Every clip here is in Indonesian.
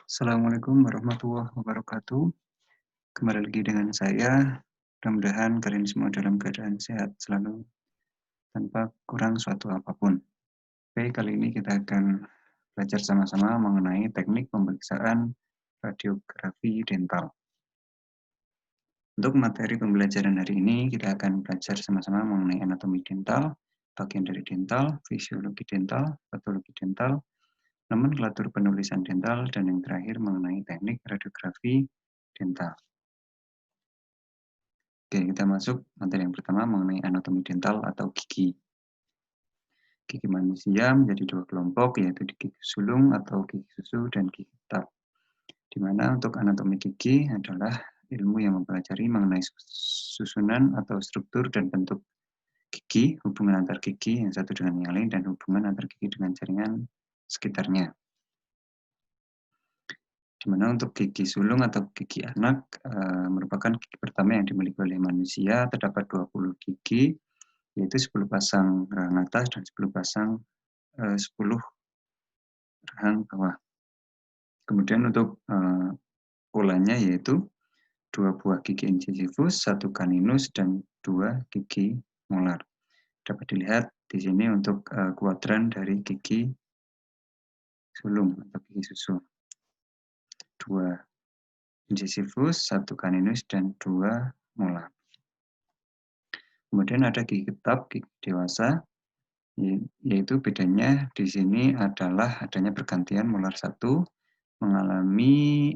Assalamualaikum warahmatullahi wabarakatuh. Kembali lagi dengan saya. Mudah-mudahan kalian semua dalam keadaan sehat selalu tanpa kurang suatu apapun. Oke, kali ini kita akan belajar sama-sama mengenai teknik pemeriksaan radiografi dental. Untuk materi pembelajaran hari ini, kita akan belajar sama-sama mengenai anatomi dental, bagian dari dental, fisiologi dental, patologi dental, nomenklatur penulisan dental, dan yang terakhir mengenai teknik radiografi dental. Oke, kita masuk materi yang pertama mengenai anatomi dental atau gigi. Gigi manusia menjadi dua kelompok, yaitu gigi sulung atau gigi susu dan gigi tetap. Di mana untuk anatomi gigi adalah ilmu yang mempelajari mengenai susunan atau struktur dan bentuk gigi, hubungan antar gigi yang satu dengan yang lain, dan hubungan antar gigi dengan jaringan sekitarnya. Di mana untuk gigi sulung atau gigi anak merupakan gigi pertama yang dimiliki oleh manusia. Terdapat 20 gigi, yaitu 10 pasang rahang atas dan 10 pasang 10 rahang bawah. Kemudian untuk polanya yaitu 2 buah gigi incisivus, 1 caninus, dan 2 gigi molar. Dapat dilihat di sini untuk kuadran dari gigi sulung atau gigi susu. 2 incisivus, 1 caninus, dan 2 molar. Kemudian ada gigi tetap, gigi dewasa, yaitu bedanya di sini adalah adanya pergantian molar 1 mengalami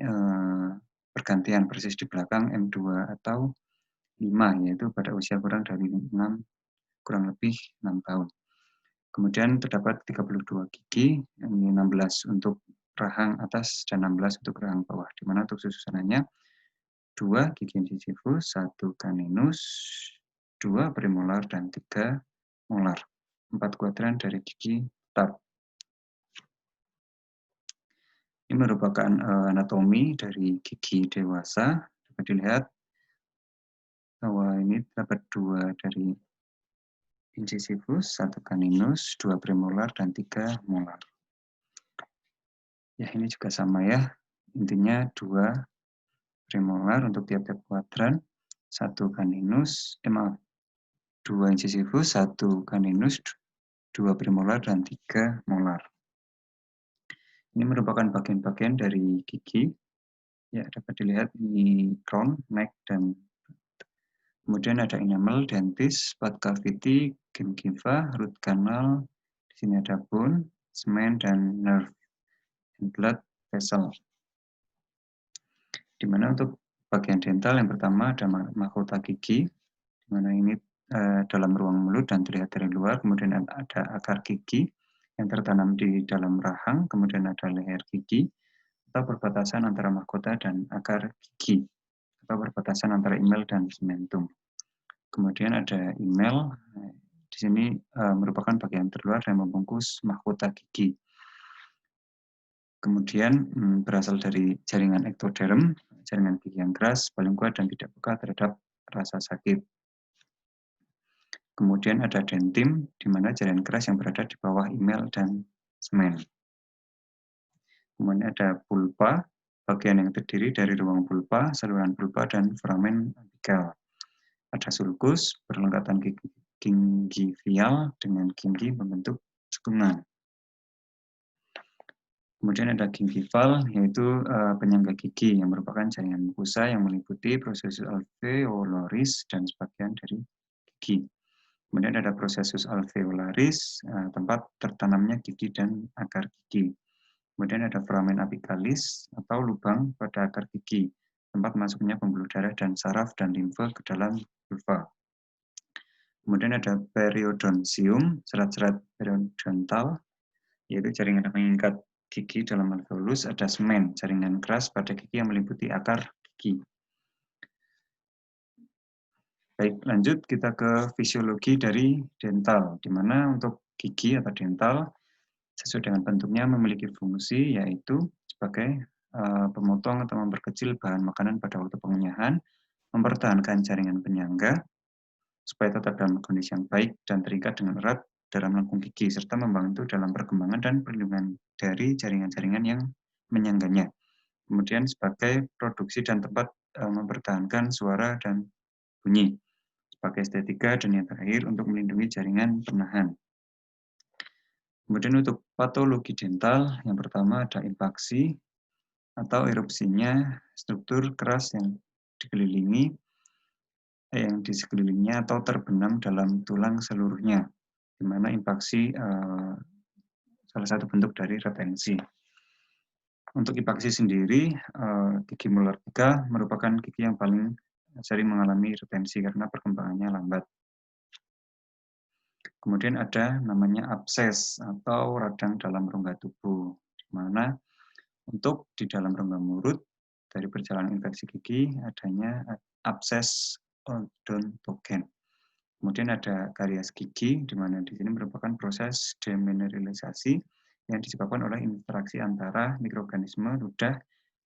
pergantian persis di belakang M2 atau 5, yaitu pada usia kurang lebih 6 tahun. Kemudian terdapat 32 gigi, ini 16 untuk rahang atas dan 16 untuk rahang bawah, di mana untuk susunannya 2 gigi incisivus, 1 caninus, 2 premolar, dan 3 molar. 4 kuadran dari gigi tetap. Ini merupakan anatomi dari gigi dewasa. Dapat dilihat bahwa ini terdapat 2 dari incisivus, 1 caninus, 2 premolar, dan 3 molar. Ya, ini juga sama ya. Intinya 2 premolar untuk tiap-tiap kuadran, 1 caninus, 2 incisivus, 1 caninus, 2 premolar, dan 3 molar. Ini merupakan bagian-bagian dari gigi. Ya, dapat dilihat ini crown, neck, dan kemudian ada enamel, dentis, spot cavity, gingiva, root canal. Di sini ada bone, cement, dan nerve, and blood vessel. Di mana untuk bagian dental yang pertama ada mahkota gigi, di mana ini dalam ruang mulut dan terlihat dari luar. Kemudian ada akar gigi yang tertanam di dalam rahang. Kemudian ada leher gigi atau perbatasan antara mahkota dan akar gigi, atau perbatasan antara email dan cementum. Kemudian ada email, di sini merupakan bagian terluar yang membungkus mahkota gigi. Kemudian berasal dari jaringan ektoderm, jaringan gigi yang keras, paling kuat dan tidak peka terhadap rasa sakit. Kemudian ada dentin, di mana jaringan keras yang berada di bawah email dan semen. Kemudian ada pulpa, bagian yang terdiri dari ruang pulpa, saluran pulpa, dan foramen apikal. Ada sulcus, perlengkapan gingivial dengan gingi membentuk cekungan. Kemudian ada gingival, yaitu penyangga gigi yang merupakan jaringan mukosa yang meliputi prosesus alveolaris dan sebagian dari gigi. Kemudian ada prosesus alveolaris, tempat tertanamnya gigi dan akar gigi. Kemudian ada foramen apicalis atau lubang pada akar gigi, tempat masuknya pembuluh darah dan saraf dan limfe ke dalam vulva. Kemudian ada periodontium, serat-serat periodontal, yaitu jaringan pengikat gigi dalam alveolus. Ada semen, jaringan keras pada gigi yang meliputi akar gigi. Baik, lanjut kita ke fisiologi dari dental, di mana untuk gigi atau dental sesuai dengan bentuknya memiliki fungsi, yaitu sebagai pemotong atau memperkecil bahan makanan pada waktu pengenyahan, mempertahankan jaringan penyangga supaya tetap dalam kondisi yang baik dan terikat dengan erat dalam lengkung gigi, serta membantu dalam perkembangan dan perlindungan dari jaringan-jaringan yang menyangganya. Kemudian sebagai produksi dan tempat mempertahankan suara dan bunyi. Sebagai estetika dan yang terakhir untuk melindungi jaringan penahan. Kemudian untuk patologi dental, yang pertama ada infaksi atau erupsinya struktur keras yang di sekelilingnya atau terbenam dalam tulang seluruhnya, di mana infaksi salah satu bentuk dari retensi. Untuk infaksi sendiri, gigi molar 3 merupakan gigi yang paling sering mengalami retensi karena perkembangannya lambat. Kemudian ada namanya abses atau radang dalam rongga tubuh, di mana untuk di dalam rongga mulut dari perjalanan infeksi gigi adanya abses odontogen. Kemudian ada karies gigi, di mana di sini merupakan proses demineralisasi yang disebabkan oleh interaksi antara mikroorganisme, ludah,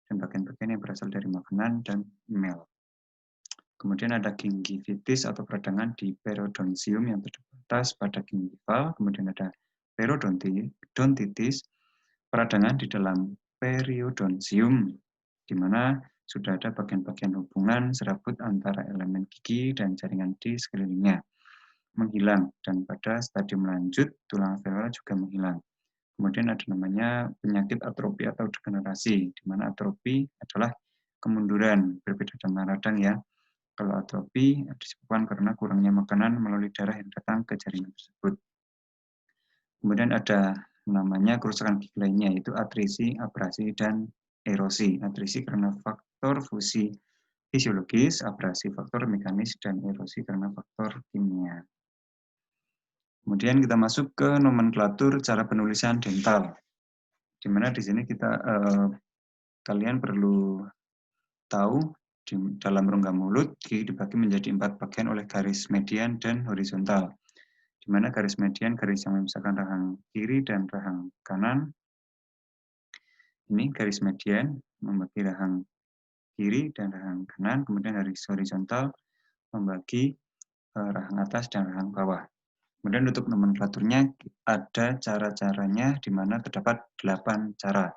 dan bagian-bagian yang berasal dari makanan dan mel. Kemudian ada gingivitis atau peradangan di periodontium yang terbatas pada gingival. Kemudian ada periodontitis, peradangan di dalam periodontium, di mana sudah ada bagian-bagian hubungan serabut antara elemen gigi dan jaringan di sekelilingnya menghilang, dan pada stadium lanjut tulang alveolar juga menghilang. Kemudian ada namanya penyakit atrofi atau degenerasi, di mana atrofi adalah kemunduran, berbeda dengan radang ya. Kalau atrofi disebabkan karena kurangnya makanan melalui darah yang datang ke jaringan tersebut. Kemudian ada namanya kerusakan gigi lainnya, yaitu atrisi, abrasi, dan erosi. Atrisi karena faktor fusi fisiologis, abrasi faktor mekanis, dan erosi karena faktor kimia. Kemudian kita masuk ke nomenklatur cara penulisan dental, di mana di sini kalian perlu tahu di dalam rongga mulut gigi dibagi menjadi 4 bagian oleh garis median dan horizontal, di mana garis median garis yang memisahkan rahang kiri dan rahang kanan. Ini garis median membagi rahang kiri dan rahang kanan, kemudian garis horizontal membagi rahang atas dan rahang bawah. Kemudian untuk nomenklaturnya ada cara-caranya, di mana terdapat 8 cara.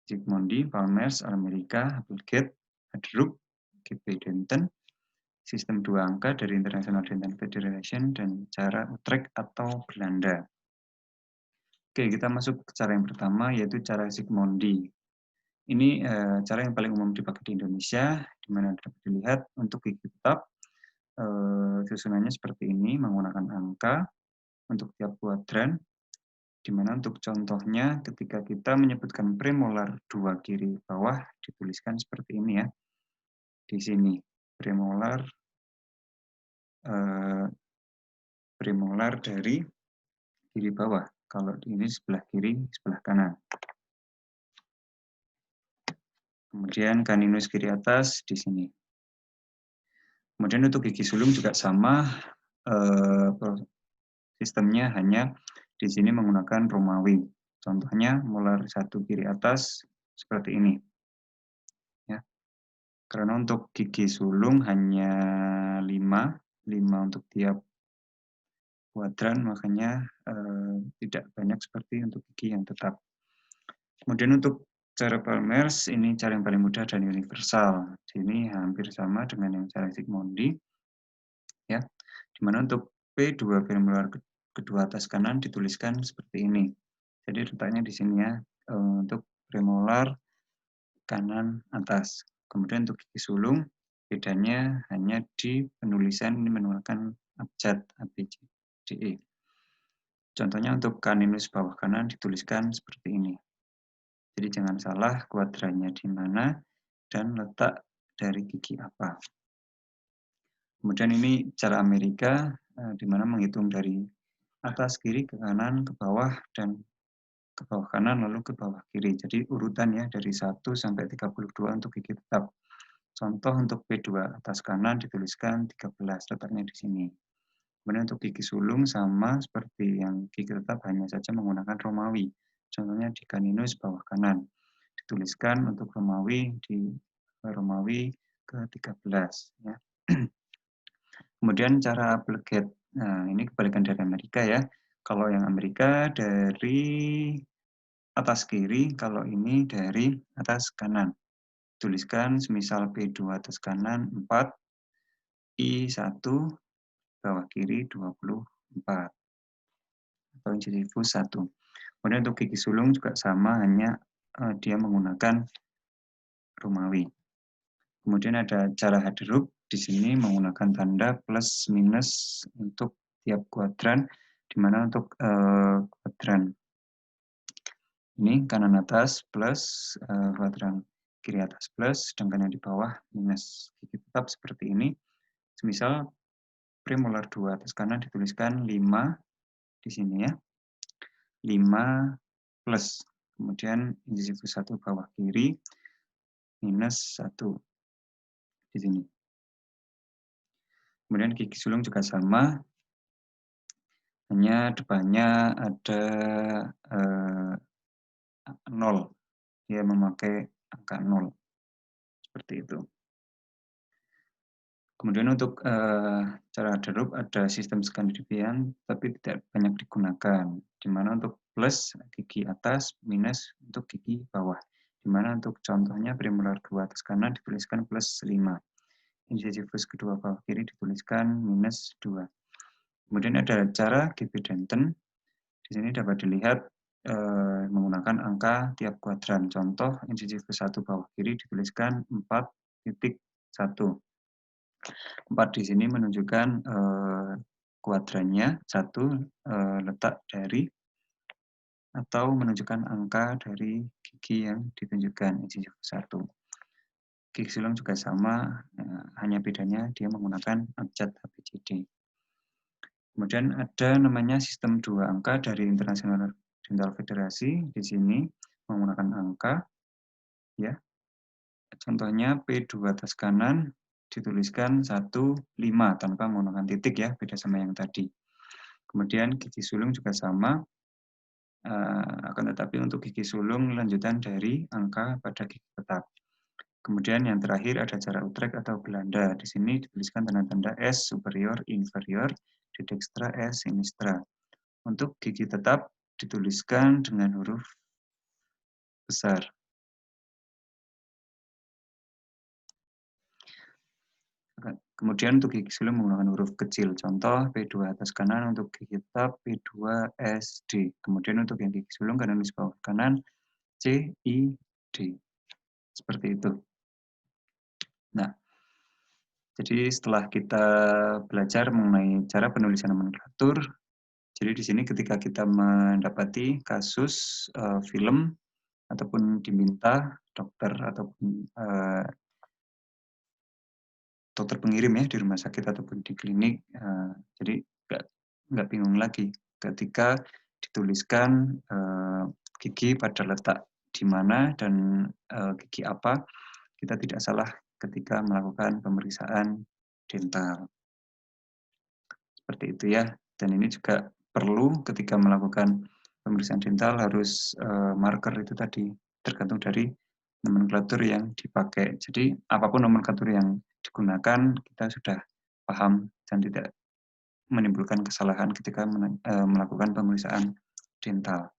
Zsigmondy, Palmers, Amerika, Applegate, Adrup, G.P. Denton, sistem 2 angka dari International Dental Federation, dan cara Utrecht atau Belanda. Oke, kita masuk ke cara yang pertama, yaitu cara Zsigmondy. Ini cara yang paling umum dipakai di Indonesia, di mana dapat dilihat untuk gigi tetap susunannya seperti ini, menggunakan angka untuk tiap kuadran, di mana untuk contohnya ketika kita menyebutkan premolar 2 kiri bawah dituliskan seperti ini ya. Di sini premolar dari kiri bawah. Kalau ini sebelah kiri, sebelah kanan. Kemudian caninus kiri atas di sini. Kemudian untuk gigi sulung juga sama, sistemnya hanya di sini menggunakan Romawi. Contohnya molar 1 kiri atas seperti ini. Ya. Karena untuk gigi sulung hanya 5 untuk tiap kuadran, makanya tidak banyak seperti untuk gigi yang tetap. Kemudian untuk cara Palmers, ini cara yang paling mudah dan universal. Ini hampir sama dengan yang cara Zsigmondy. Ya. Dimana untuk P2 premolar kedua atas kanan dituliskan seperti ini. Jadi letaknya di sini ya, untuk premolar kanan atas. Kemudian untuk gigi sulung, bedanya hanya di penulisan, ini menggunakan abjad A, B, C, D, E. Contohnya untuk caninus bawah kanan dituliskan seperti ini. Jadi jangan salah kuadrannya di mana dan letak dari gigi apa. Kemudian ini cara Amerika, di mana menghitung dari atas kiri ke kanan ke bawah dan ke bawah kanan lalu ke bawah kiri. Jadi urutan ya dari 1 sampai 32 untuk gigi tetap. Contoh untuk P2 atas kanan dituliskan 13, letaknya di sini. Kemudian untuk gigi sulung sama seperti yang gigi tetap, hanya saja menggunakan Romawi. Contohnya di caninus bawah kanan. Dituliskan untuk Romawi di Romawi ke-13 ya. Kemudian cara Applegate. Nah, ini kebalikan dari Amerika ya. Kalau yang Amerika dari atas kiri, kalau ini dari atas kanan. Tuliskan semisal P2 atas kanan 4, I1 bawah kiri 24, atau incisifus 1. Kemudian untuk gigi sulung juga sama, hanya dia menggunakan Romawi. Kemudian ada cara haderuk, di sini menggunakan tanda plus minus untuk tiap kuadran, di mana untuk kuadran ini kanan atas plus, kuadran kiri atas plus, sedangkan yang di bawah minus. Gigi tetap seperti ini. Semisal premolar 2 atas kanan dituliskan 5 di sini ya. 5 plus, kemudian incisifus 1 bawah kiri minus 1 di sini. Kemudian gigi sulung juga sama, hanya depannya ada 0, dia memakai angka 0, seperti itu. Kemudian untuk cara haderuk ada sistem Skandinavian, tapi tidak banyak digunakan, di mana untuk plus gigi atas, minus untuk gigi bawah. Di mana untuk contohnya premolar 2 atas kanan dituliskan plus 5. Incisifus kedua bawah kiri dituliskan minus 2. Kemudian ada cara GB Denton. Di sini dapat dilihat menggunakan angka tiap kuadran. Contoh, incisifus 1 bawah kiri dituliskan 4,1. 4 di sini menunjukkan kuadrannya, 1 letak dari atau menunjukkan angka dari gigi yang ditunjukkan, incisifus 1. Gigi sulung juga sama, hanya bedanya dia menggunakan abjad ABCD. Kemudian ada namanya sistem 2 angka dari International Dental Federasi. Di sini menggunakan angka, ya. Contohnya P2 atas kanan dituliskan 1,5 tanpa menggunakan titik ya, beda sama yang tadi. Kemudian gigi sulung juga sama, akan tetapi untuk gigi sulung lanjutan dari angka pada gigi tetap. Kemudian yang terakhir ada cara Utrecht atau Belanda. Di sini dituliskan tanda-tanda S superior, inferior, di dextra, S sinistra. Untuk gigi tetap dituliskan dengan huruf besar. Kemudian untuk gigi sulung menggunakan huruf kecil. Contoh P2 atas kanan untuk gigi tetap P2 SD. Kemudian untuk yang gigi sulung kanan di bawah kanan C, I, D. Seperti itu. Nah, jadi setelah kita belajar mengenai cara penulisan nomenklatur, jadi di sini ketika kita mendapati kasus film ataupun diminta dokter ataupun dokter pengirim ya di rumah sakit ataupun di klinik, jadi nggak bingung lagi ketika dituliskan gigi pada letak di mana dan gigi apa, kita tidak salah ketika melakukan pemeriksaan dental. Seperti itu ya. Dan ini juga perlu ketika melakukan pemeriksaan dental harus marker itu tadi, tergantung dari nomenklatur yang dipakai. Jadi apapun nomenklatur yang digunakan, kita sudah paham dan tidak menimbulkan kesalahan ketika melakukan pemeriksaan dental.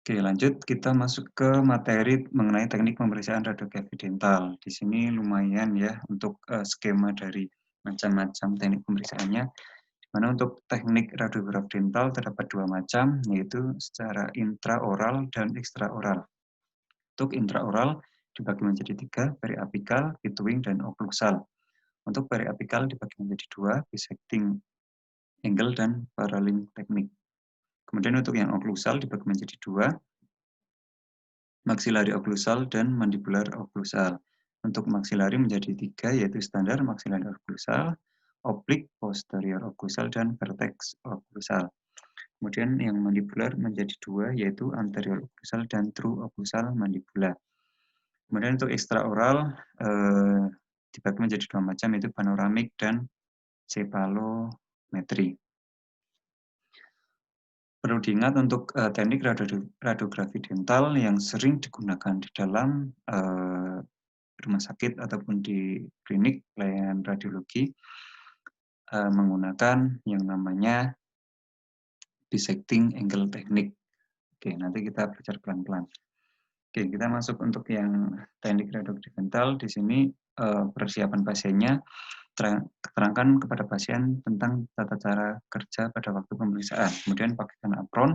Oke, lanjut kita masuk ke materi mengenai teknik pemeriksaan radiografi dental. Di sini lumayan ya untuk skema dari macam-macam teknik pemeriksaannya. Di mana untuk teknik radiografi dental terdapat 2 macam, yaitu secara intraoral dan ekstraoral. Untuk intraoral dibagi menjadi 3, periapikal, between, dan oklusal. Untuk periapikal dibagi menjadi 2, bisecting angle dan paralink teknik. Kemudian untuk yang oklusal dibagi menjadi 2, maksilari oklusal dan mandibular oklusal. Untuk maksilari menjadi 3, yaitu standar maksilari oklusal, oblik posterior oklusal, dan vertex oklusal. Kemudian yang mandibular menjadi 2, yaitu anterior oklusal dan true oklusal mandibula. Kemudian untuk ekstraoral dibagi menjadi 2 macam, yaitu panoramik dan cepalometri. Perlu diingat untuk teknik radiografi dental yang sering digunakan di dalam rumah sakit ataupun di klinik pelayanan radiologi menggunakan yang namanya bisecting angle teknik. Oke, nanti kita belajar pelan-pelan. Oke, kita masuk untuk yang teknik reduktif dental. Di sini persiapan pasiennya, keterangan kepada pasien tentang tata cara kerja pada waktu pemeriksaan. Kemudian pakaikan apron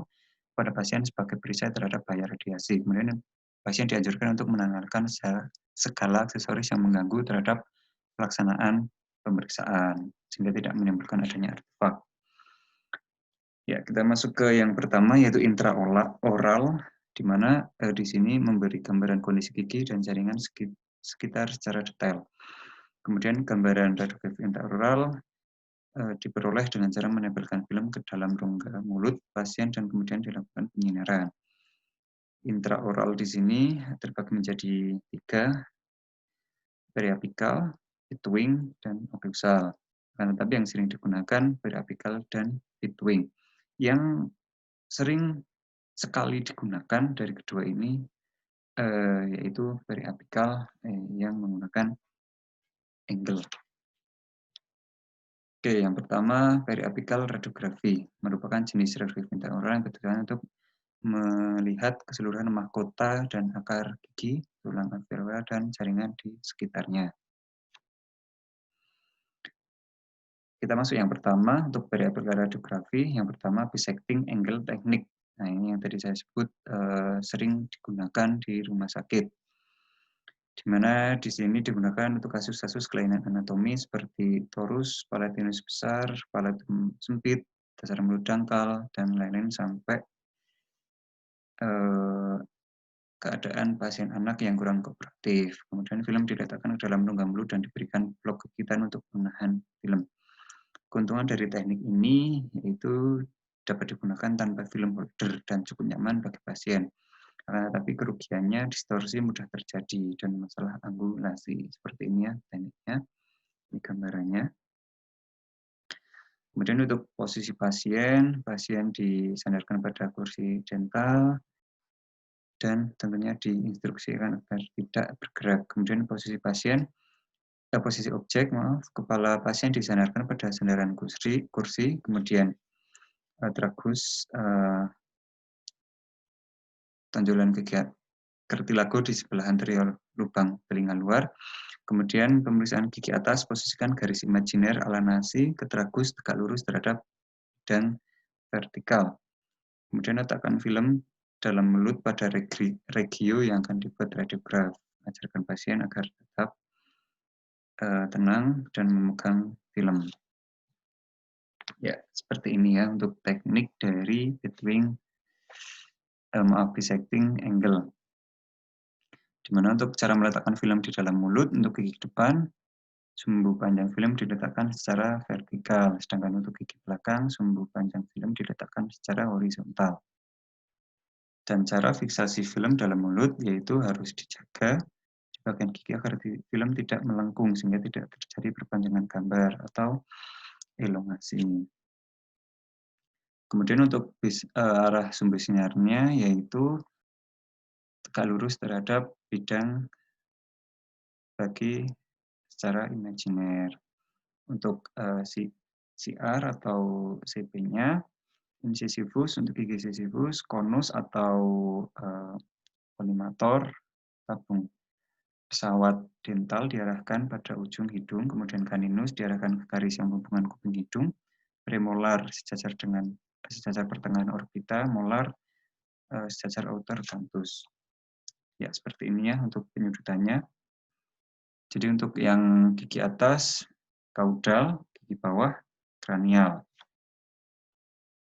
pada pasien sebagai perisai terhadap bahaya radiasi. Kemudian pasien dianjurkan untuk menanggalkan segala aksesoris yang mengganggu terhadap pelaksanaan pemeriksaan sehingga tidak menimbulkan adanya artefak. Ya, kita masuk ke yang pertama yaitu intraoral, di mana di sini memberi gambaran kondisi gigi dan jaringan sekitar secara detail. Kemudian gambaran reduktif intraoral diperoleh dengan cara menempelkan film ke dalam rongga mulut pasien dan kemudian dilakukan penyinaran. Intraoral di sini terbagi menjadi 3, periapikal, between, dan occlusal. Tetapi yang sering digunakan periapikal dan between. Yang sering sekali digunakan dari kedua ini yaitu periapikal yang menggunakan angle. Oke, yang pertama periapikal radiografi merupakan jenis radiografi intraoral yang bertujuan untuk melihat keseluruhan mahkota dan akar gigi, tulang alveolar, dan jaringan di sekitarnya. Kita masuk yang pertama untuk periapikal radiografi. Yang pertama bisecting angle technique. Nah, ini yang tadi saya sebut sering digunakan di rumah sakit. Di mana di sini digunakan untuk kasus-kasus kelainan anatomi seperti torus, palatinus besar, palatum sempit, dasar mulut dangkal, dan lain-lain sampai keadaan pasien anak yang kurang kooperatif. Kemudian film diletakkan ke dalam rongga mulut dan diberikan blok gigitan untuk menahan film. Keuntungan dari teknik ini yaitu dapat digunakan tanpa film holder dan cukup nyaman bagi pasien. Tapi kerugiannya distorsi mudah terjadi dan masalah angulasi. Seperti ini ya tekniknya, ini gambarannya. Kemudian untuk posisi pasien disandarkan pada kursi dental dan tentunya diinstruksikan agar tidak bergerak. Kemudian posisi objek, kepala pasien disandarkan pada sandaran kursi, kemudian tragus tonjolan cartilago di sebelah anterior lubang telinga luar. Kemudian pemeriksaan gigi atas, posisikan garis imajiner ala nasi ke tragus tegak lurus terhadap bidang vertikal. Kemudian letakkan film dalam mulut pada regio yang akan dibuat radiograf. Ajarkan pasien agar tetap tenang dan memegang film. Ya, seperti ini ya untuk teknik dari bisecting angle. Dimana untuk cara meletakkan film di dalam mulut untuk gigi depan, sumbu panjang film diletakkan secara vertikal, sedangkan untuk gigi belakang, sumbu panjang film diletakkan secara horizontal. Dan cara fiksasi film dalam mulut yaitu harus dijaga di bagian gigi agar film tidak melengkung sehingga tidak terjadi perpanjangan gambar atau elongasi. Kemudian untuk arah sumber sinarnya yaitu tegak lurus terhadap bidang bagi secara imajiner. Untuk CR atau CP-nya, incisivus untuk gigi incisivus, konus atau kolimator, tabung pesawat dental diarahkan pada ujung hidung, kemudian caninus diarahkan ke garis yang menghubungkan kuping hidung, premolar sejajar pertengahan orbita, molar sejajar outer canthus. Ya, seperti ini ya untuk penyudutannya. Jadi untuk yang gigi atas, kaudal, gigi bawah, kranial.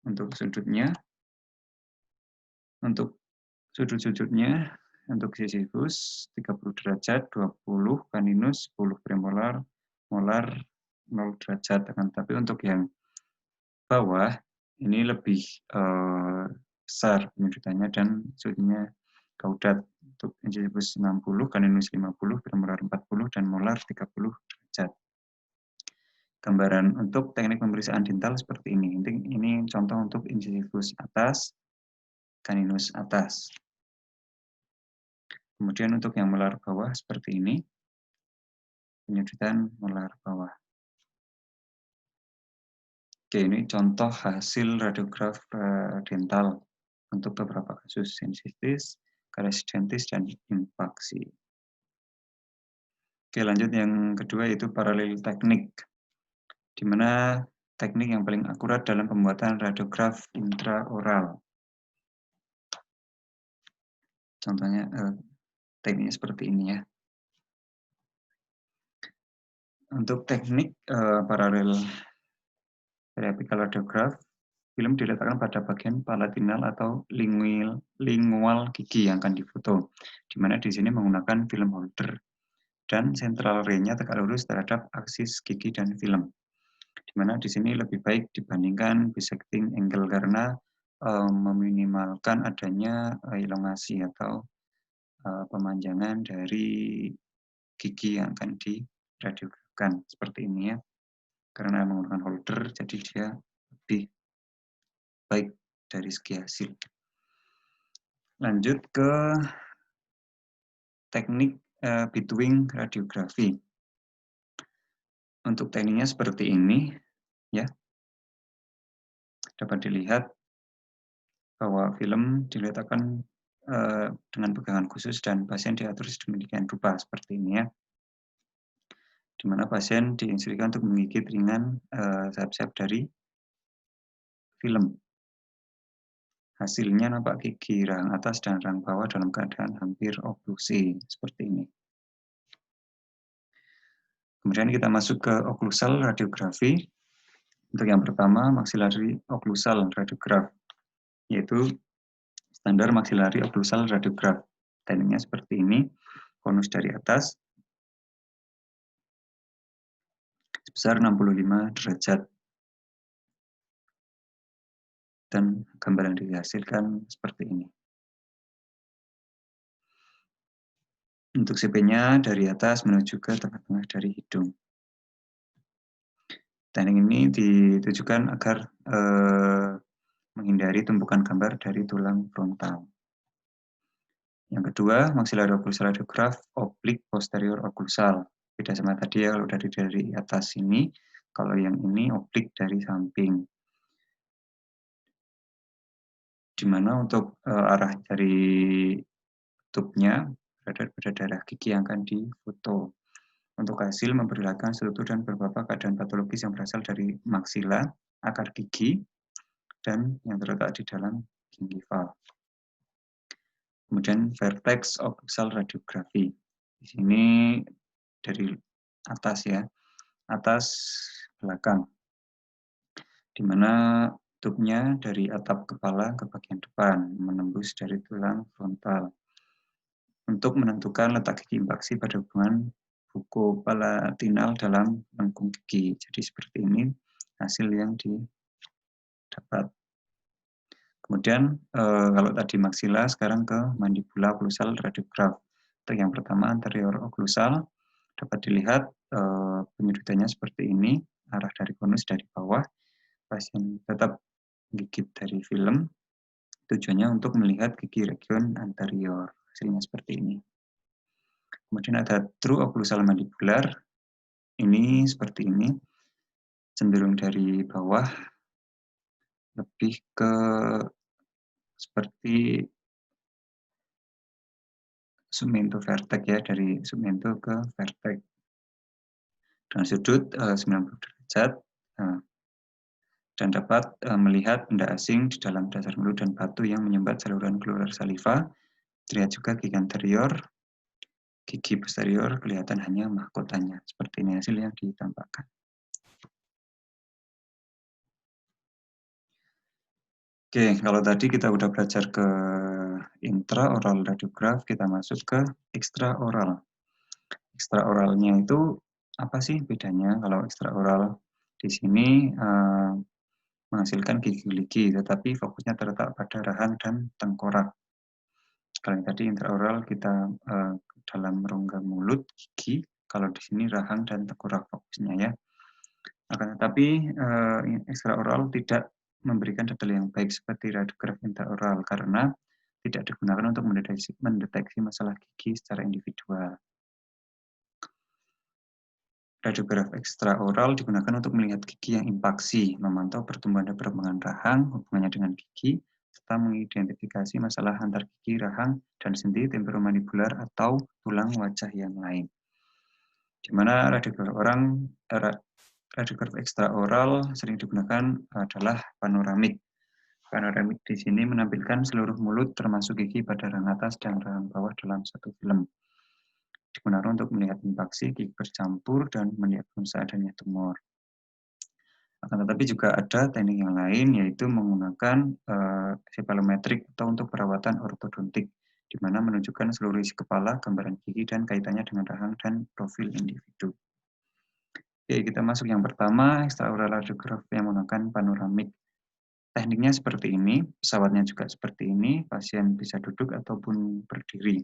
Untuk sudutnya, untuk sudut-sudutnya, untuk sisyphus 30 derajat, 20 caninus, 10 premolar, molar 0 derajat. Tapi untuk yang bawah, ini lebih besar penyudutannya dan sudutnya kaudat. Untuk sisyphus 60, caninus 50, premolar 40, dan molar 30 derajat. Gambaran untuk teknik pemeriksaan dental seperti ini. Ini contoh untuk incisivus atas, caninus atas. Kemudian untuk yang molar bawah seperti ini, penyudutan molar bawah. Oke, ini contoh hasil radiograf dental untuk beberapa kasus sinusitis, karesidentis, dan infaksi. Oke, lanjut yang kedua yaitu paralel teknik, di mana teknik yang paling akurat dalam pembuatan radiograf intraoral. Contohnya tekniknya seperti ini ya. Untuk teknik paralel periapical radiograf, film diletakkan pada bagian palatinal atau lingual gigi yang akan difoto, di mana di sini menggunakan film holder dan central ray-nya tegak lurus terhadap aksis gigi dan film. Di mana di sini lebih baik dibandingkan bisecting angle karena meminimalkan adanya elongasi atau pemanjangan dari gigi yang akan diradiografkan seperti ini ya. Karena menggunakan holder, jadi dia lebih baik dari segi hasil. Lanjut ke teknik bitwing radiografi. Untuk tekniknya seperti ini, ya. Dapat dilihat bahwa film diletakkan dengan pegangan khusus dan pasien diatur sedemikian rupa seperti ini ya. Di mana pasien diinstruksikan untuk menggigit ringan sayap-sayap dari film. Hasilnya nampak gigi rahang atas dan rahang bawah dalam keadaan hampir oklusi seperti ini. Kemudian kita masuk ke oklusal radiografi. Untuk yang pertama, maxillary occlusal radiograph, yaitu standar maxillary occlusal radiograph. Tekniknya seperti ini, konus dari atas sebesar 65 derajat. Dan gambar yang dihasilkan seperti ini. Untuk CP-nya dari atas menuju ke tengah-tengah dari hidung. Teknik ini ditujukan agar menghindari tumpukan gambar dari tulang frontal. Yang kedua, maxillary occlusal radiograph oblique posterior occlusal. Beda sama tadi ya, kalau dari atas ini, kalau yang ini oblique dari samping. Di mana untuk arah dari tubnya berada pada daerah gigi yang akan difoto. Untuk hasil memperlihatkan struktur dan beberapa keadaan patologis yang berasal dari maksila, akar gigi, dan yang terletak di dalam gingival. Kemudian vertex occlusal radiografi. Di sini dari atas ya, atas belakang. Di mana tubnya dari atap kepala ke bagian depan, menembus dari tulang frontal. Untuk menentukan letak gigi impaksi pada hubungan buku palatinal dalam lengkung gigi. Jadi seperti ini hasil yang didapat. Kemudian kalau tadi maksila, sekarang ke mandibula occlusal radiograph. Untuk yang pertama anterior occlusal, dapat dilihat penyudutannya seperti ini, arah dari konus dari bawah, pasien tetap gigit dari film, tujuannya untuk melihat gigi region anterior, hasilnya seperti ini. Kemudian ada true occlusal mandibular, ini seperti ini, cenderung dari bawah, lebih ke seperti submento vertex ya, dari submento ke vertex. Dengan sudut 90 derajat, dan dapat melihat benda asing di dalam dasar mulut dan batu yang menyumbat saluran keluar saliva. Terlihat juga gigi anterior, gigi posterior kelihatan hanya mahkotanya. Seperti ini hasil yang ditampakkan. Oke, kalau tadi kita udah belajar ke intraoral radiograph, kita masuk ke ekstraoral. Ekstraoralnya itu apa sih bedanya? Kalau ekstraoral di sini menghasilkan gigi-gigi, tetapi fokusnya terletak pada rahang dan tengkorak. Kalau yang tadi intraoral kita dalam rongga mulut, gigi, kalau di sini rahang dan tengkorak fokusnya ya. Akan tetapi ekstraoral tidak memberikan detail yang baik seperti radiograf intraoral karena tidak digunakan untuk mendeteksi masalah gigi secara individual. Radiograf ekstraoral digunakan untuk melihat gigi yang impaksi, memantau pertumbuhan dan perkembangan rahang, hubungannya dengan gigi, serta mengidentifikasi masalah antar gigi, rahang, dan sendi, temporomandibular, atau tulang wajah yang lain. Di mana radiograf ekstraoral sering digunakan adalah panoramik. Panoramik di sini menampilkan seluruh mulut termasuk gigi pada rahang atas dan rahang bawah dalam satu film. Digunakan untuk melihat infaksi, gigi bercampur, dan mendiagnosa adanya tumor. Akan tetapi juga ada teknik yang lain, yaitu menggunakan cephalometrik atau untuk perawatan ortodontik, di mana menunjukkan seluruh isi kepala, gambaran gigi, dan kaitannya dengan rahang dan profil individu. Oke, kita masuk yang pertama, extraoral radiograph yang menggunakan panoramik. Tekniknya seperti ini, pesawatnya juga seperti ini, pasien bisa duduk ataupun berdiri.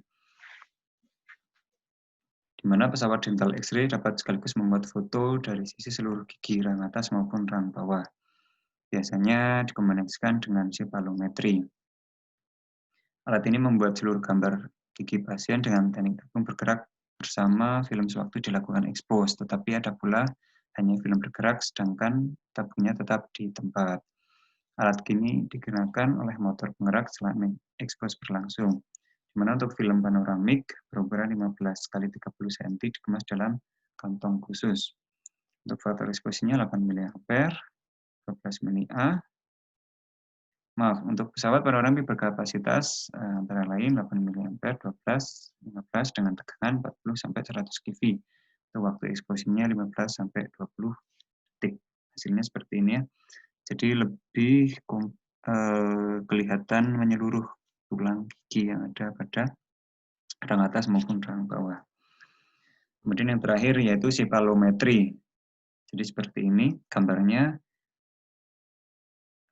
Di mana pesawat dental X-ray dapat sekaligus membuat foto dari sisi seluruh gigi rahang atas maupun rahang bawah. Biasanya dikombinasikan dengan cephalometri. Alat ini membuat seluruh gambar gigi pasien dengan teknik tabung bergerak bersama film sewaktu dilakukan expose, tetapi ada pula hanya film bergerak sedangkan tabungnya tetap di tempat. Alat ini digunakan oleh motor penggerak setelah expose berlangsung. Dimana untuk film panoramik berukuran 15 x 30 cm dikemas dalam kantong khusus. Untuk faktor eksposinya 8 mA, 12 mA. Maaf, untuk pesawat panoramik berkapasitas antara lain 8 mA, 12, 15 dengan tegangan 40 sampai 100 kV. Untuk waktu eksposinya 15 sampai 20 detik. Hasilnya seperti ini ya. Jadi lebih kelihatan menyeluruh tulang gigi yang ada pada rahang atas maupun rahang bawah. Kemudian yang terakhir yaitu cephalometri. Jadi seperti ini gambarnya,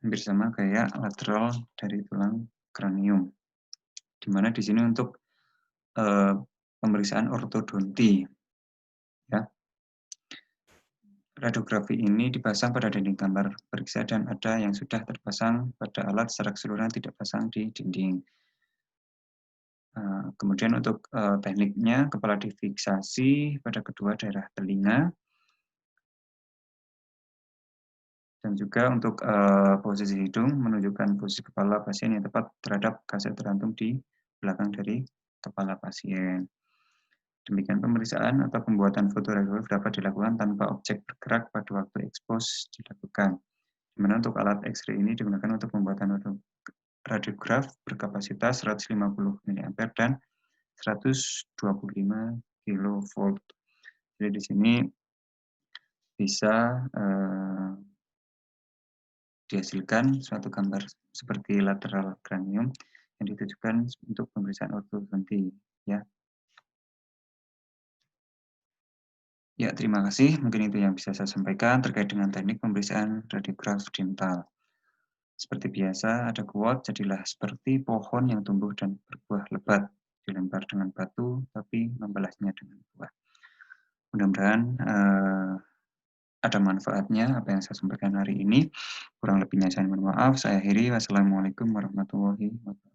hampir sama kayak lateral dari tulang kranium. Di mana di sini untuk pemeriksaan ortodonti. Ya. Radiografi ini dipasang pada dinding kamar periksa dan ada yang sudah terpasang pada alat secara keseluruhan tidak pasang di dinding. Kemudian untuk tekniknya, kepala difiksasi pada kedua daerah telinga. Dan juga untuk posisi hidung, menunjukkan posisi kepala pasien yang tepat terhadap kaset tergantung di belakang dari kepala pasien. Demikian pemeriksaan atau pembuatan foto radiograf dapat dilakukan tanpa objek bergerak pada waktu expose dilakukan. Di mana untuk alat X-ray ini digunakan untuk pembuatan radiograf berkapasitas 150 mA dan 125 kV. Jadi di sini bisa dihasilkan suatu gambar seperti lateral cranium yang ditujukan untuk pemeriksaan ortodonti. Ya. Ya, terima kasih. Mungkin itu yang bisa saya sampaikan terkait dengan teknik pemeriksaan radiograf dental. Seperti biasa, ada quote, jadilah seperti pohon yang tumbuh dan berbuah lebat, dilempar dengan batu, tapi membalasnya dengan buah. Mudah-mudahan ada manfaatnya apa yang saya sampaikan hari ini. Kurang lebihnya saya mohon maaf. Saya akhiri. Wassalamualaikum warahmatullahi wabarakatuh.